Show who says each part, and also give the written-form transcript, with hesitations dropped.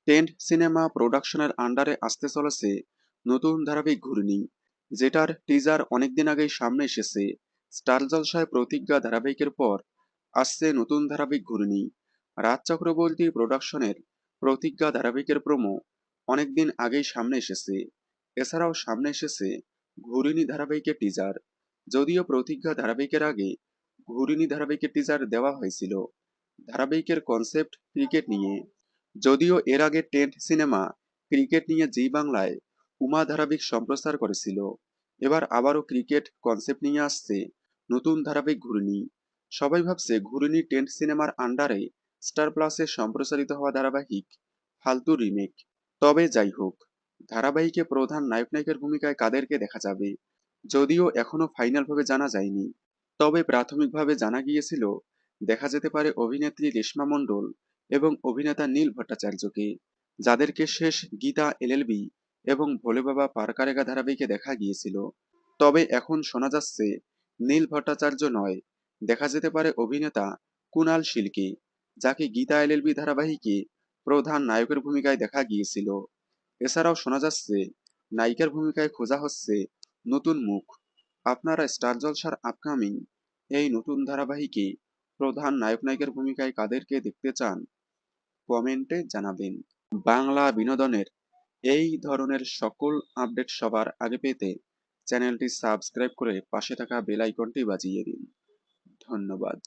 Speaker 1: Tent cinema প্রোডাকশনের আন্ডারে আসতে চলেছে নতুন ধারাবাহিক ঘূর্ণি, যেটার টিজার অনেকদিন আগেই সামনে এসেছে। স্টার জলসায় প্রতিজ্ঞা ধারাবাহিকের পর আসছে নতুন ধারাবাহিক ঘূর্ণি। রাজ চক্রবর্তী প্রোডাকশনের প্রতিজ্ঞা ধারাবাহিকের প্রোমো অনেকদিন আগেই সামনে এসেছে। এছাড়াও সামনে এসেছে ঘূর্ণি ধারাবাহিকের টিজার। যদিও প্রতিজ্ঞা ধারাবাহিকের আগে ঘূর্ণি ধারাবাহিকের টিজার দেওয়া হয়েছিল। ধারাবাহিকের কনসেপ্ট ক্রিকেট নিয়ে। যদিও এর আগে টেন্ট সিনেমা ক্রিকেট নিয়ে জি বাংলায় উমা ধারাবাহিক সম্প্রচার করেছিল, এবার আবারও ক্রিকেট কনসেপ্ট নিয়ে আসছে নতুন ধারাবাহিক ঘূর্ণি। সবাই ভাবছে ঘূর্ণি টেন্ট সিনেমার আন্ডারে স্টার প্লাসে সম্প্রচারিত হওয়া ধারাবাহিক ফালতু রিমেক। তবে যাই হোক, ধারাবাহিকে প্রধান নায়ক নায়িকার ভূমিকায় কাদেরকে দেখা যাবে যদিও এখনো ফাইনালভাবে জানা যায়নি। তবে প্রাথমিকভাবে জানা গিয়েছিল দেখা যেতে পারে অভিনেত্রী রেশমা মণ্ডল এবং অভিনেতা নীল ভট্টাচার্যকে, যাদেরকে শেষ গীতা এলএলবি এবং ভোলে বাবা পার কারেগা ধারাবাহিকে দেখা গিয়েছিল। তবে এখন শোনা যাচ্ছে নীল ভট্টাচার্য নয়, দেখা যেতে পারে অভিনেতা কুনাল শিলকে, যাকে গীতা এলএলবি ধারাবাহিকে প্রধান নায়কের ভূমিকায় দেখা গিয়েছিল। এছাড়াও শোনা যাচ্ছে নায়িকার ভূমিকায় খোঁজা হচ্ছে নতুন মুখ। আপনারা স্টার জলসার আপকামিং এই নতুন ধারাবাহিকে প্রধান নায়ক নায়িকার ভূমিকায় কাদেরকে দেখতে চান কমেন্টে জানাবেন। বাংলা বিনোদনের এই ধরনের সকল আপডেট সবার আগে পেতে চ্যানেলটি সাবস্ক্রাইব করে পাশে থাকা বেল আইকনটি বাজিয়ে দিন। ধন্যবাদ।